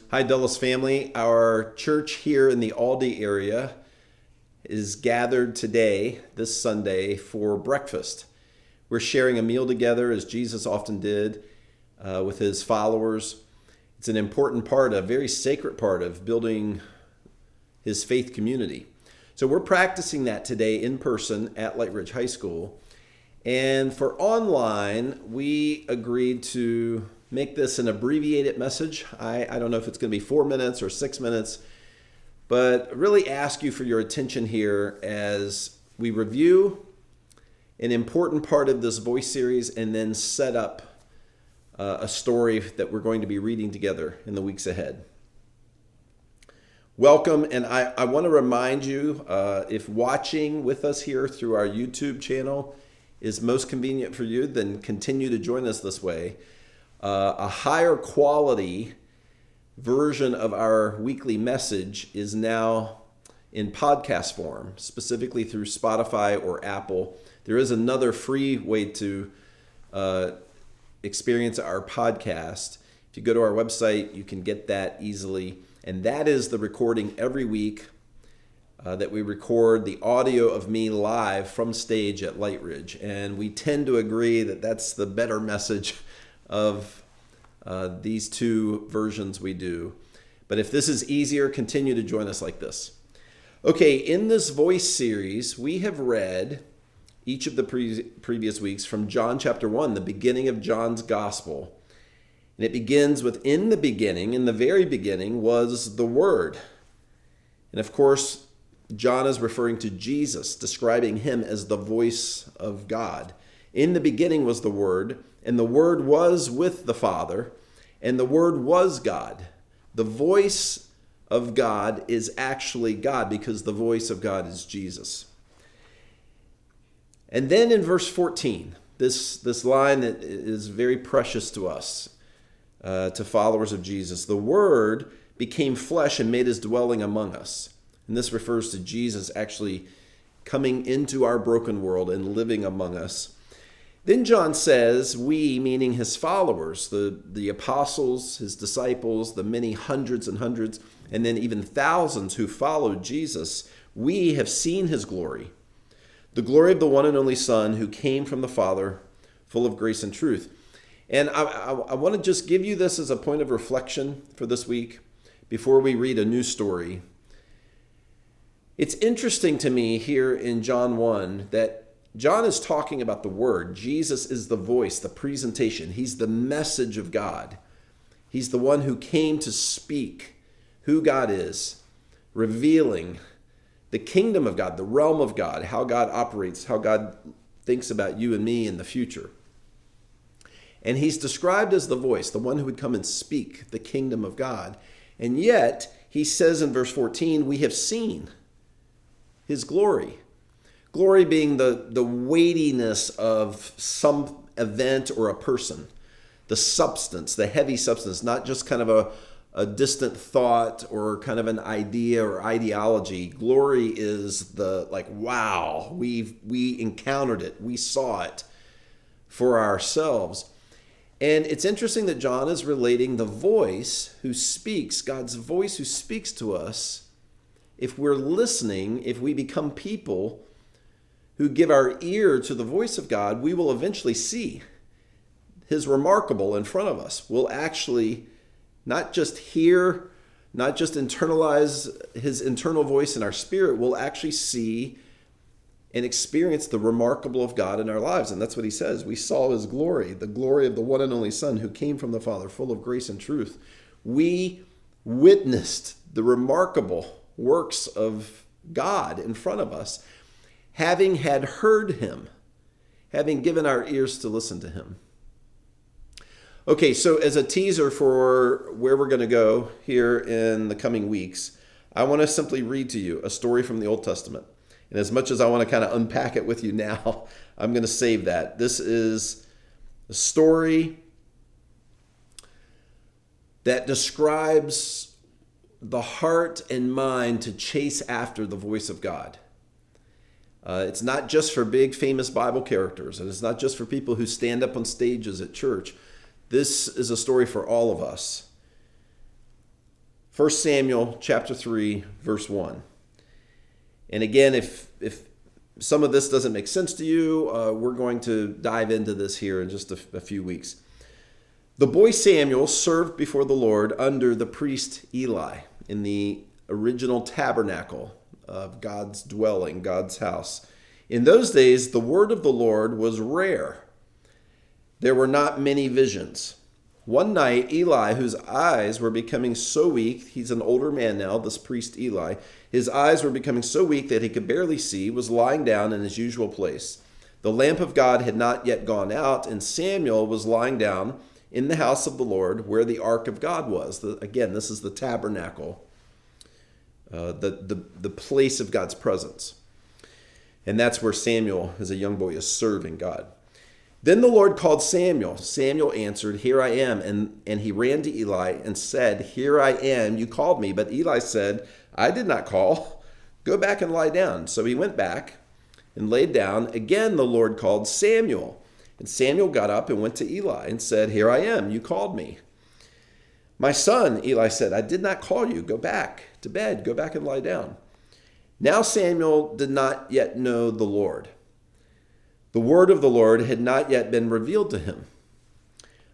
Hi, Dulles family. Our church here in the Aldi area is gathered today, this Sunday, for breakfast. We're sharing a meal together, as Jesus often did with his followers. It's an important part, a very sacred part of building his faith community. So we're practicing that today in person at Lightridge High School. And for online, we agreed to make this an abbreviated message. I don't know if it's going to be 4 minutes or 6 minutes, but really ask you for your attention here as we review an important part of this voice series and then set up a story that we're going to be reading together in the weeks ahead. Welcome, and I want to remind you, if watching with us here through our YouTube channel is most convenient for you, then continue to join us this way. A higher quality version of our weekly message is now in podcast form, specifically through Spotify or Apple. There is another free way to experience our podcast. If you go to our website, you can get that easily. And that is the recording every week that we record the audio of me live from stage at Lightridge. And we tend to agree that that's the better message of these two versions we do. But if this is easier, continue to join us like this. Okay, in this voice series, we have read each of the previous weeks from John chapter 1, the beginning of John's gospel. And it begins with, in the beginning, in the very beginning was the Word. And of course, John is referring to Jesus, describing him as the voice of God. In the beginning was the Word, and the Word was with the Father, and the Word was God. The voice of God is actually God because the voice of God is Jesus. And then in verse 14, this line that is very precious to us, to followers of Jesus, the Word became flesh and made his dwelling among us. And this refers to Jesus actually coming into our broken world and living among us. Then John says, we, meaning his followers, the apostles, his disciples, the many hundreds and hundreds, and then even thousands who followed Jesus, we have seen his glory, the glory of the one and only Son who came from the Father, full of grace and truth. And I want to just give you this as a point of reflection for this week before we read a new story. It's interesting to me here in John 1 that John is talking about the Word. Jesus is the voice, the presentation. He's the message of God. He's the one who came to speak who God is, revealing the kingdom of God, the realm of God, how God operates, how God thinks about you and me in the future. And he's described as the voice, the one who would come and speak the kingdom of God. And yet, he says in verse 14, we have seen his glory. Glory being the weightiness of some event or a person. The substance, the heavy substance, not just kind of a distant thought or kind of an idea or ideology. Glory is the wow, we encountered it. We saw it for ourselves. And it's interesting that John is relating the voice who speaks, God's voice who speaks to us. If we're listening, if we become people who give our ear to the voice of God, we will eventually see his remarkable in front of us. We'll actually not just hear, not just internalize his internal voice in our spirit, we'll actually see and experience the remarkable of God in our lives. And that's what he says. We saw his glory, the glory of the one and only Son who came from the Father, full of grace and truth. We witnessed the remarkable works of God in front of us, having had heard him, having given our ears to listen to him. Okay, so as a teaser for where we're going to go here in the coming weeks, I want to simply read to you a story from the Old Testament. And as much as I want to kind of unpack it with you now, I'm going to save that. This is a story that describes the heart and mind to chase after the voice of God. It's not just for big famous Bible characters, and it's not just for people who stand up on stages at church. This is a story for all of us. 1 Samuel chapter 3, verse 1. And again, if some of this doesn't make sense to you, we're going to dive into this here in just a few weeks. The boy Samuel served before the Lord under the priest Eli in the original tabernacle of God's dwelling, God's house. In those days, the word of the Lord was rare. There were not many visions. One night, Eli, whose eyes were becoming so weak, he's an older man now, this priest Eli, his eyes were becoming so weak that he could barely see, was lying down in his usual place. The lamp of God had not yet gone out, and Samuel was lying down in the house of the Lord where the ark of God was. Again, this is the tabernacle, the place of God's presence. And that's where Samuel, as a young boy, is serving God. Then the Lord called Samuel. Samuel answered, "Here I am." And he ran to Eli and said, "Here I am, you called me." But Eli said, "I did not call. Go back and lie down." So he went back and laid down. Again the Lord called Samuel. And Samuel got up and went to Eli and said, "Here I am, you called me." "My son," Eli said, "I did not call you. Go back to bed. Go back and lie down." Now Samuel did not yet know the Lord. The word of the Lord had not yet been revealed to him.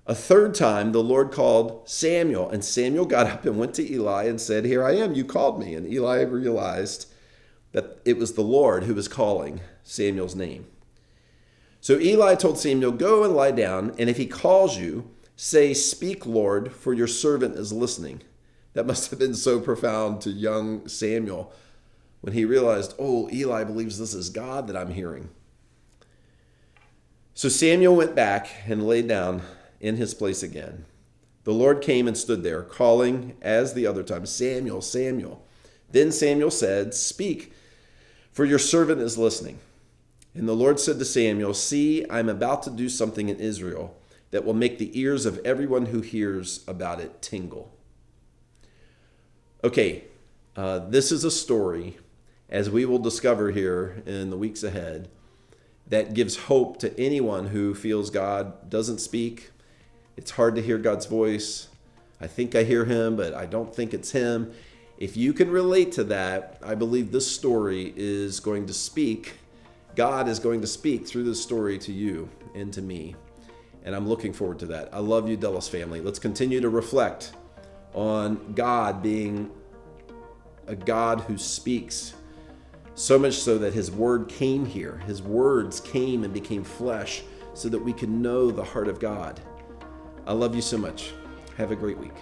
A third time the Lord called Samuel, and Samuel got up and went to Eli and said, "Here I am, you called me." And Eli realized that it was the Lord who was calling Samuel's name. So Eli told Samuel, "Go and lie down, and if he calls you, say, 'Speak, Lord, for your servant is listening.'" That must have been so profound to young Samuel when he realized, oh, Eli believes this is God that I'm hearing. So Samuel went back and lay down in his place again. The Lord came and stood there, calling as the other time, "Samuel, Samuel." Then Samuel said, "Speak, for your servant is listening." And the Lord said to Samuel, "See, I'm about to do something in Israel that will make the ears of everyone who hears about it tingle." Okay, this is a story, as we will discover here in the weeks ahead, that gives hope to anyone who feels God doesn't speak. It's hard to hear God's voice. I think I hear him, but I don't think it's him. If you can relate to that, I believe this story is going to speak. God is going to speak through this story to you and to me. And I'm looking forward to that. I love you, Dulles family. Let's continue to reflect on God being a God who speaks. So much so that his word came here. His words came and became flesh so that we can know the heart of God. I love you so much. Have a great week.